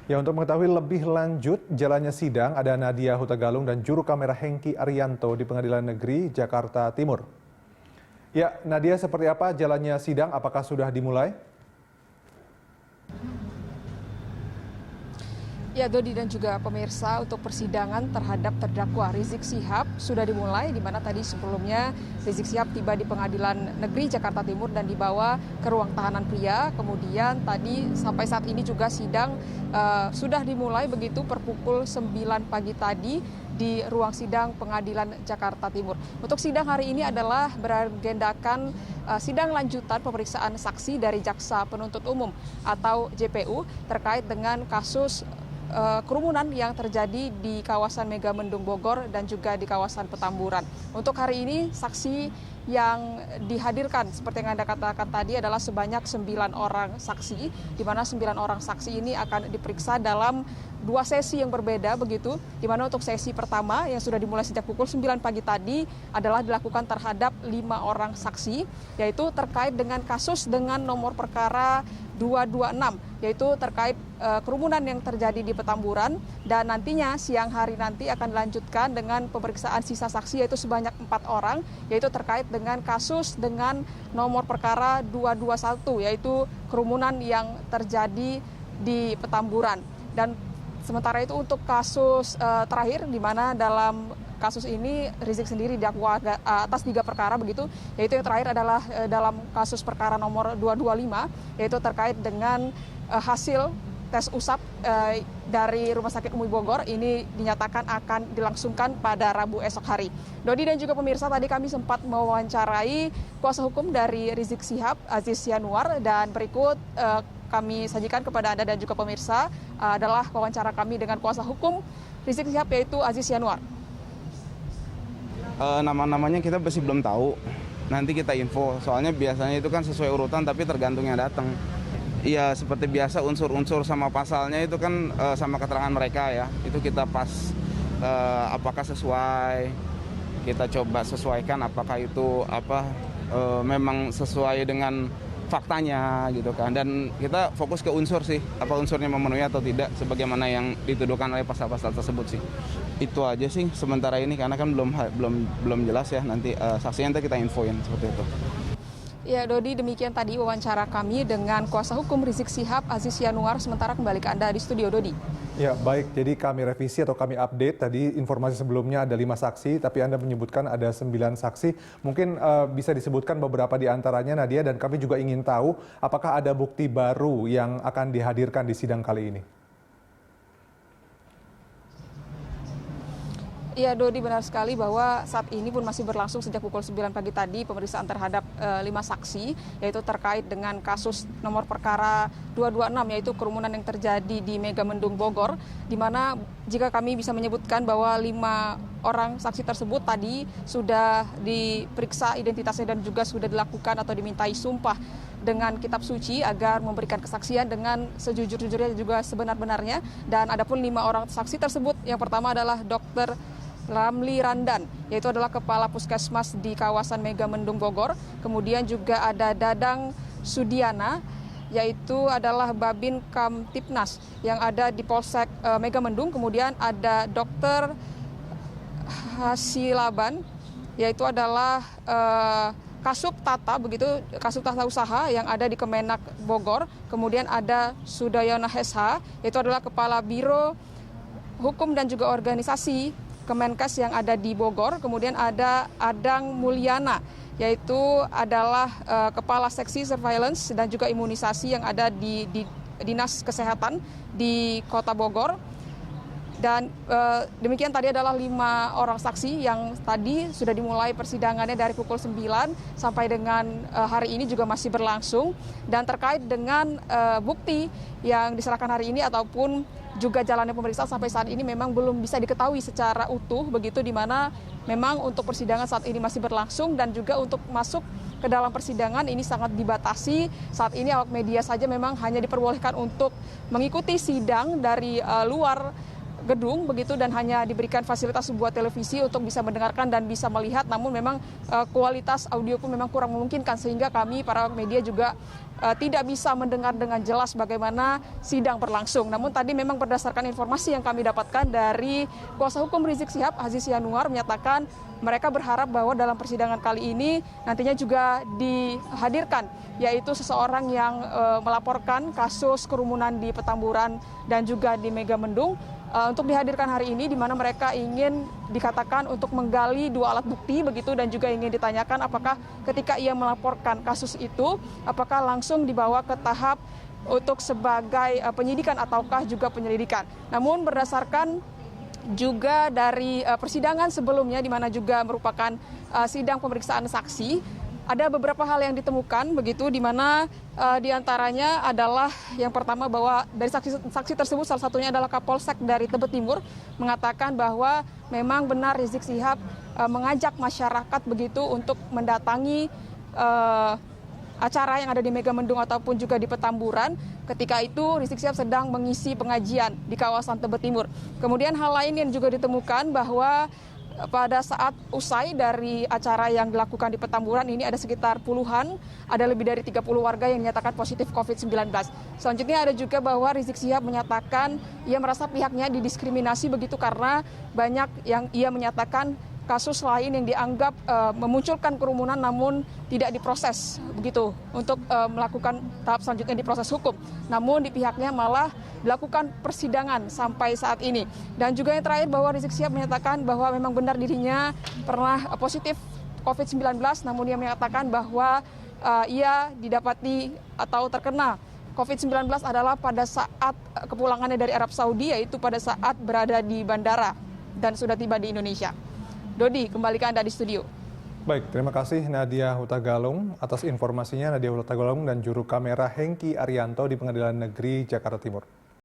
Ya, untuk mengetahui lebih lanjut jalannya sidang, ada Nadia Hutagalung dan juru kamera Hengki Arianto di Pengadilan Negeri Jakarta Timur. Ya, Nadia, seperti apa jalannya sidang? Apakah sudah dimulai? Ya, Dodi dan juga pemirsa, untuk persidangan terhadap terdakwa Rizik Syihab sudah dimulai, di mana tadi sebelumnya Rizik Syihab tiba di Pengadilan Negeri Jakarta Timur dan dibawa ke ruang tahanan pria. Kemudian tadi sampai saat ini juga sidang sudah dimulai begitu per pukul 9 pagi tadi di ruang sidang Pengadilan Jakarta Timur. Untuk sidang hari ini adalah beragendakan sidang lanjutan pemeriksaan saksi dari Jaksa Penuntut Umum atau JPU terkait dengan kasus kerumunan yang terjadi di kawasan Megamendung Bogor dan juga di kawasan Petamburan. Untuk hari ini saksi yang dihadirkan seperti yang Anda katakan tadi adalah sebanyak 9 orang saksi, di mana 9 orang saksi ini akan diperiksa dalam 2 sesi yang berbeda begitu, di mana untuk sesi pertama yang sudah dimulai sejak pukul 9 pagi tadi adalah dilakukan terhadap 5 orang saksi, yaitu terkait dengan kasus dengan nomor perkara 226, yaitu terkait kerumunan yang terjadi di Petamburan, dan nantinya siang hari nanti akan dilanjutkan dengan pemeriksaan sisa saksi yaitu sebanyak 4 orang, yaitu terkait dengan kasus dengan nomor perkara 221, yaitu kerumunan yang terjadi di Petamburan. Dan sementara itu untuk kasus terakhir, di mana dalam kasus ini Rizik sendiri didakwa atas 3 perkara begitu, yaitu yang terakhir adalah dalam kasus perkara nomor 225, yaitu terkait dengan hasil tes usap dari Rumah Sakit Umum Bogor. Ini dinyatakan akan dilangsungkan pada Rabu esok hari. Dodi dan juga pemirsa, tadi kami sempat mewawancarai kuasa hukum dari Rizik Syihab, Aziz Yanuar, dan berikut kami sajikan kepada Anda dan juga pemirsa adalah wawancara kami dengan kuasa hukum Rizik Syihab, yaitu Aziz Yanuar. Nama-namanya kita masih belum tahu, nanti kita info, soalnya biasanya itu kan sesuai urutan tapi tergantung yang datang. Iya, seperti biasa unsur-unsur sama pasalnya itu kan sama keterangan mereka ya, itu kita pas apakah sesuai, kita coba sesuaikan apakah itu memang sesuai dengan faktanya gitu kan, dan kita fokus ke unsur sih, apa unsurnya memenuhi atau tidak sebagaimana yang dituduhkan oleh pasal-pasal tersebut sih. Itu aja sih sementara ini, karena kan belum jelas ya, nanti saksinya nanti kita infoin seperti itu. Ya, Dodi, demikian tadi wawancara kami dengan kuasa hukum Rizik Syihab, Aziz Yanuar. Sementara kembali ke Anda di studio, Dodi. Ya, baik. Jadi kami revisi atau kami update. Tadi informasi sebelumnya ada 5 saksi, tapi Anda menyebutkan ada 9 saksi. Mungkin bisa disebutkan beberapa di antaranya, Nadia, dan kami juga ingin tahu apakah ada bukti baru yang akan dihadirkan di sidang kali ini. Iya, Dodi, benar sekali bahwa saat ini pun masih berlangsung sejak pukul 9 pagi tadi pemeriksaan terhadap 5 saksi, yaitu terkait dengan kasus nomor perkara 226, yaitu kerumunan yang terjadi di Megamendung Bogor, di mana jika kami bisa menyebutkan bahwa 5 orang saksi tersebut tadi sudah diperiksa identitasnya dan juga sudah dilakukan atau dimintai sumpah dengan kitab suci agar memberikan kesaksian dengan sejujur-jujurnya dan juga sebenar-benarnya. Dan adapun 5 orang saksi tersebut, yang pertama adalah Dr. Ramli Randan, yaitu adalah Kepala Puskesmas di kawasan Megamendung Bogor. Kemudian juga ada Dadang Sudiana, yaitu adalah Babin Kamtipnas yang ada di Polsek Megamendung. Kemudian ada Dr. Hasilaban, yaitu adalah Kasub Tata, begitu, Kasub Tata Usaha yang ada di Kemenak Bogor. Kemudian ada Sudayana Hesha, yaitu adalah Kepala Biro Hukum dan juga Organisasi Kemenkes yang ada di Bogor. Kemudian ada Adang Mulyana, yaitu adalah Kepala Seksi Surveillance dan juga Imunisasi yang ada di Dinas Kesehatan di Kota Bogor. Dan demikian tadi adalah 5 orang saksi yang tadi sudah dimulai persidangannya dari pukul 9 sampai dengan hari ini juga masih berlangsung. Dan terkait dengan bukti yang diserahkan hari ini ataupun juga jalannya pemeriksaan sampai saat ini memang belum bisa diketahui secara utuh begitu, di mana memang untuk persidangan saat ini masih berlangsung dan juga untuk masuk ke dalam persidangan ini sangat dibatasi. Saat ini awak media saja memang hanya diperbolehkan untuk mengikuti sidang dari luar gedung begitu, dan hanya diberikan fasilitas sebuah televisi untuk bisa mendengarkan dan bisa melihat, namun memang kualitas audio pun memang kurang memungkinkan, sehingga kami para media juga tidak bisa mendengar dengan jelas bagaimana sidang berlangsung. Namun tadi memang berdasarkan informasi yang kami dapatkan dari kuasa hukum Rizik Syihab, Aziz Yanuar, menyatakan mereka berharap bahwa dalam persidangan kali ini nantinya juga dihadirkan, yaitu seseorang yang melaporkan kasus kerumunan di Petamburan dan juga di Megamendung, untuk dihadirkan hari ini, di mana mereka ingin dikatakan untuk menggali 2 alat bukti begitu, dan juga ingin ditanyakan apakah ketika ia melaporkan kasus itu apakah langsung dibawa ke tahap untuk sebagai penyidikan ataukah juga penyelidikan. Namun berdasarkan juga dari persidangan sebelumnya, di mana juga merupakan sidang pemeriksaan saksi, ada beberapa hal yang ditemukan begitu, di mana diantaranya adalah yang pertama bahwa dari saksi tersebut salah satunya adalah Kapolsek dari Tebet Timur mengatakan bahwa memang benar Rizik Syihab mengajak masyarakat begitu untuk mendatangi acara yang ada di Megamendung ataupun juga di Petamburan. Ketika itu Rizik Syihab sedang mengisi pengajian di kawasan Tebet Timur. Kemudian hal lain yang juga ditemukan bahwa pada saat usai dari acara yang dilakukan di Petamburan ini ada sekitar puluhan, ada lebih dari 30 warga yang dinyatakan positif COVID-19. Selanjutnya ada juga bahwa Rizik Syihab menyatakan ia merasa pihaknya didiskriminasi begitu karena banyak yang ia menyatakan kasus lain yang dianggap memunculkan kerumunan namun tidak diproses begitu untuk melakukan tahap selanjutnya di proses hukum. Namun di pihaknya malah dilakukan persidangan sampai saat ini. Dan juga yang terakhir bahwa Rizik Syihab menyatakan bahwa memang benar dirinya pernah positif COVID-19, namun ia menyatakan bahwa ia didapati atau terkena COVID-19 adalah pada saat kepulangannya dari Arab Saudi, yaitu pada saat berada di bandara dan sudah tiba di Indonesia. Dodi, kembali ke Anda di studio. Baik, terima kasih Nadia Hutagalung atas informasinya. Nadia Hutagalung dan juru kamera Hengki Arianto di Pengadilan Negeri Jakarta Timur.